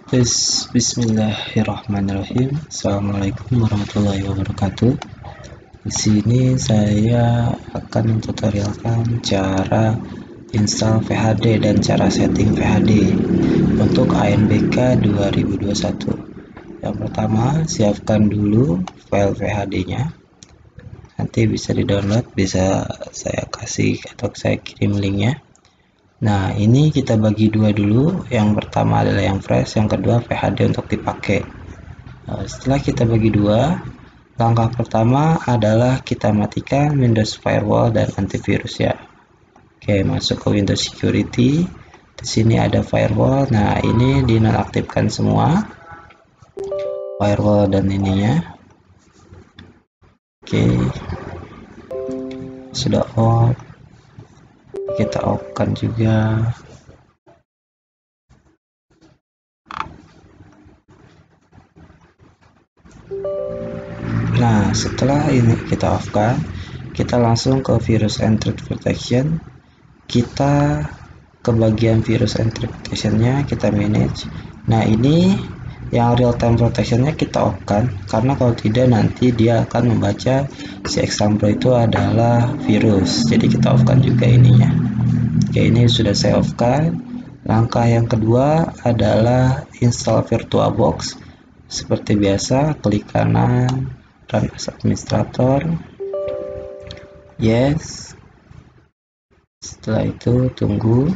Bismillahirrahmanirrahim. Assalamualaikum warahmatullahi wabarakatuh. Di sini saya akan tutorialkan cara install VHD dan cara setting VHD untuk ANBK 2021. Yang pertama, siapkan dulu file VHD-nya. Nanti bisa di-download, bisa saya kasih atau saya kirim linknya. Nah, ini kita bagi dua dulu. Yang pertama adalah yang fresh, yang kedua VHD untuk dipakai. Setelah kita bagi dua, langkah pertama adalah kita matikan Windows Firewall dan antivirus ya. Oke, masuk ke Windows Security. Di sini ada firewall. Nah, ini dinonaktifkan semua firewall dan ininya. Oke, sudah off. Kita off-kan juga. Nah, setelah ini kita off-kan, kita langsung ke virus and threat protection. Kita ke bagian virus and threat protection-nya, kita manage. Nah, ini yang real time protection-nya kita off-kan, karena kalau tidak nanti dia akan membaca si example itu adalah virus. Jadi kita off-kan juga ininya. Oke, ini sudah saya off-kan. Langkah yang kedua adalah install VirtualBox. Seperti biasa, klik kanan, run as administrator. Yes. Setelah itu tunggu.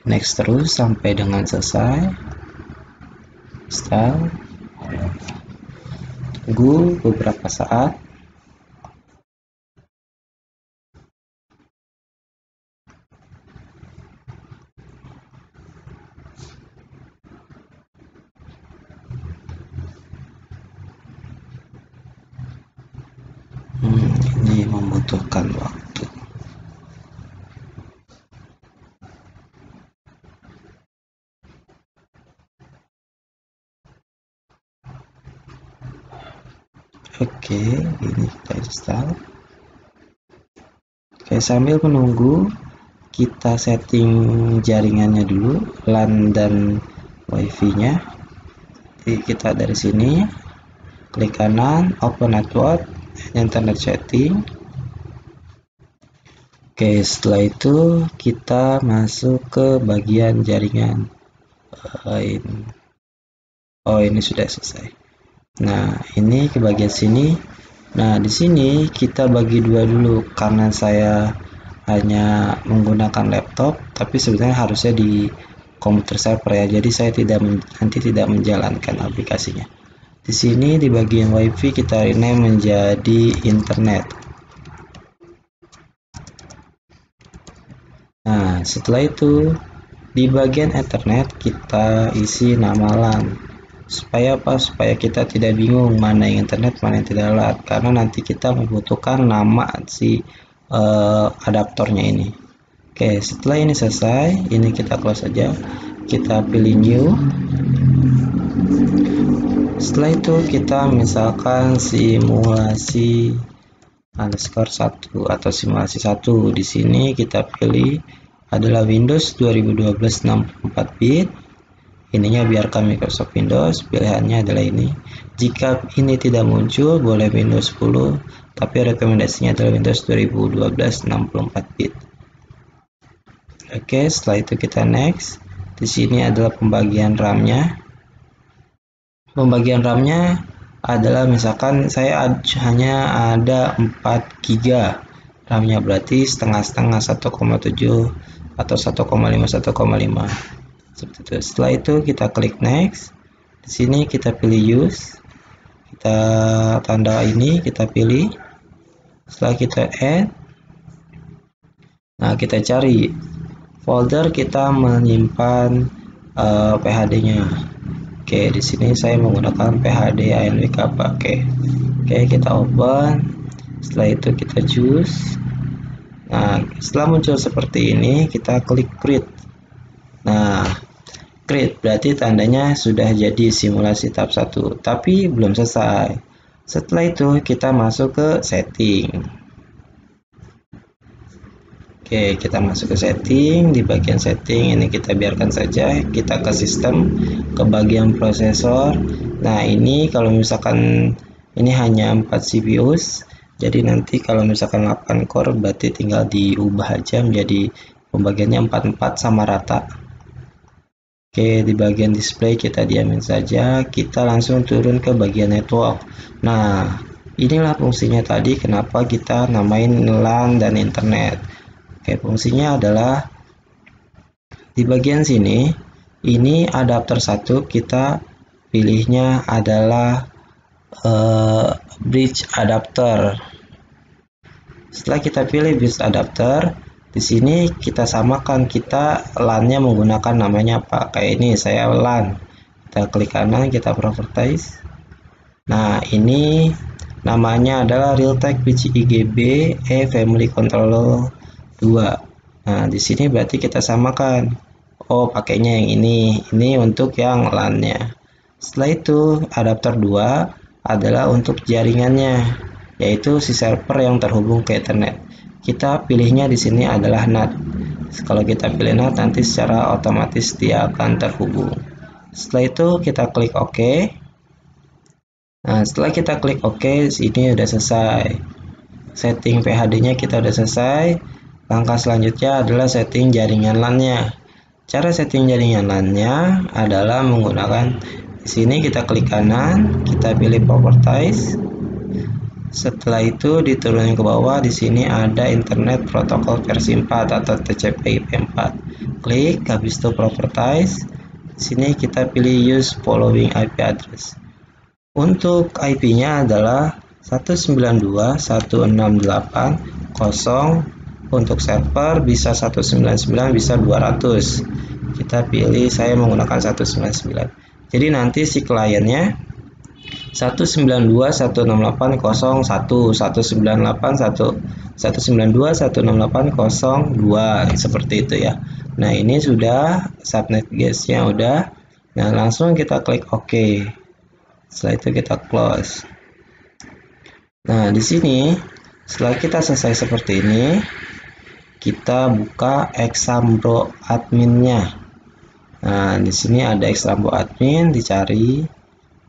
Next terus sampai dengan selesai. Install. Tunggu beberapa saat. Ini membutuhkan waktu. Oke, ini kita install. Oke, sambil menunggu kita setting jaringannya dulu, LAN dan WiFi-nya. Jadi kita dari sini klik kanan, open network, internet setting. Oke, setelah itu kita masuk ke bagian jaringan. Oh, ini sudah selesai. Nah, ini ke bagian sini. Nah, di sini kita bagi dua dulu karena saya hanya menggunakan laptop, tapi sebenarnya harusnya di komputer server ya. Jadi saya nanti tidak menjalankan aplikasinya. Di sini di bagian WiFi kita rename menjadi internet. Nah, setelah itu di bagian Ethernet kita isi nama LAN. Supaya apa? Supaya kita tidak bingung mana yang internet, mana yang tidak LAN. Karena nanti kita membutuhkan nama si adaptornya ini. Oke, setelah ini selesai, ini kita close saja. Kita pilih new. Setelah itu kita misalkan simulasi underscore 1 atau simulasi 1. Di sini kita pilih adalah Windows 2012 64 bit. Ininya biarkan Microsoft Windows, pilihannya adalah ini. Jika ini tidak muncul boleh Windows 10, tapi rekomendasinya adalah Windows 2012 64 bit. Oke, setelah itu kita next. Di sini adalah pembagian RAM-nya. Pembagian RAM-nya adalah misalkan saya hanya ada 4 GB RAM-nya, berarti setengah-setengah 1,7 atau 1,5 seperti itu. Setelah itu kita klik next. Di sini kita pilih use. Kita tanda ini kita pilih. Setelah kita add. Nah, kita cari folder kita menyimpan PHD-nya. Oke, di sini saya menggunakan PHD ANBK pakai. Oke, kita open. Setelah itu kita choose. Nah, setelah muncul seperti ini, kita klik create. Nah, create berarti tandanya sudah jadi simulasi tahap 1, tapi belum selesai. Setelah itu kita masuk ke setting. Oke, kita masuk ke setting. Di bagian setting ini kita biarkan saja. Kita ke sistem, ke bagian prosesor. Nah, ini kalau misalkan ini hanya 4 CPUs, jadi nanti kalau misalkan 8 core berarti tinggal diubah aja menjadi pembagiannya 44 sama rata. Oke, di bagian display kita diamin saja. Kita langsung turun ke bagian network. Nah, inilah fungsinya tadi kenapa kita namain LAN dan internet. Oke, fungsinya adalah di bagian sini, ini adapter 1 kita pilihnya adalah bridge adapter. Setelah kita pilih bridge adapter, di sini kita samakan kita LAN-nya menggunakan namanya apa. Kayak ini saya LAN. Kita klik kanan, kita properties. Nah, ini namanya adalah Realtek PCIGB E Family Controller 2. Nah, di sini berarti kita samakan. Oh, pakainya yang ini untuk yang LAN-nya. Setelah itu, adapter 2 adalah untuk jaringannya, yaitu si server yang terhubung ke Ethernet. Kita pilihnya di sini adalah NAT. Kalau kita pilih NAT, nanti secara otomatis dia akan terhubung. Setelah itu, kita klik OK. Nah, setelah kita klik OK, ini udah selesai. Setting PHD-nya kita udah selesai. Langkah selanjutnya adalah setting jaringan LAN-nya. Cara setting jaringan LAN-nya adalah menggunakan di sini kita klik kanan, kita pilih properties. Setelah itu diturunin ke bawah, di sini ada internet protokol versi 4 atau TCP/IP4. Klik, habis itu properties. Di sini kita pilih use following IP address. Untuk IP-nya adalah 192.168.0. Untuk server bisa 199, bisa 200. Kita pilih, saya menggunakan 199. Jadi nanti si kliennya 192.168.01, 192.168.02 seperti itu ya. Nah, ini sudah subnet guysnya udah. Nah, langsung kita klik OK. Setelah itu kita close. Nah, di sini setelah kita selesai seperti ini, kita buka Exambro adminnya. Nah, di sini ada Exambro admin, dicari.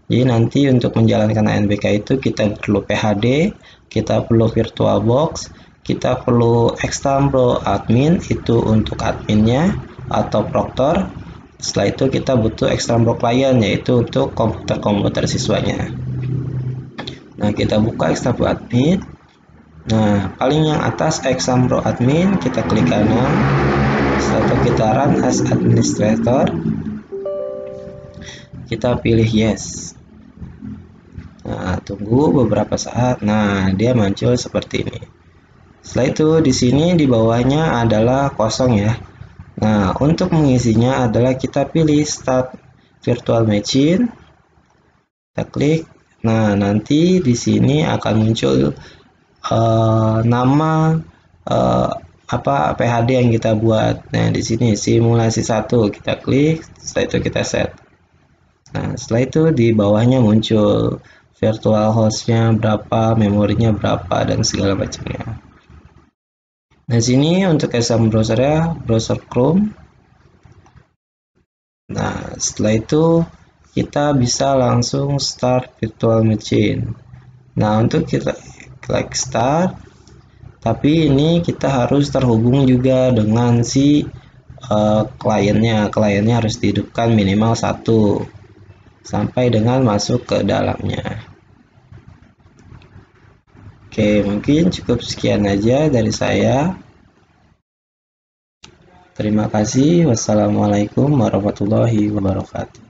Jadi nanti untuk menjalankan ANBK itu kita perlu PHD, kita perlu VirtualBox, kita perlu Exambro admin itu untuk adminnya atau proctor. Setelah itu kita butuh Exambro client yaitu untuk komputer siswanya. Nah, kita buka Exambro admin. Nah, paling yang atas Exambro admin, kita klik kanan. Setelah itu kita run as administrator. Kita pilih yes. Nah, tunggu beberapa saat. Nah, dia muncul seperti ini. Setelah itu di sini di bawahnya adalah kosong ya. Nah, untuk mengisinya adalah kita pilih start virtual machine. Kita klik. Nah, nanti di sini akan muncul nama PHD yang kita buat. Nah, di sini simulasi 1 kita klik, setelah itu kita set. Nah, setelah itu di bawahnya muncul virtual hostnya berapa, memorinya berapa, dan segala macamnya. Nah, sini untuk exam browsernya browser Chrome. Nah, setelah itu kita bisa langsung start virtual machine. Nah, untuk kita klik start, tapi ini kita harus terhubung juga dengan si kliennya harus dihidupkan minimal 1 sampai dengan masuk ke dalamnya. Oke, mungkin cukup sekian aja dari saya. Terima kasih. Wassalamualaikum warahmatullahi wabarakatuh.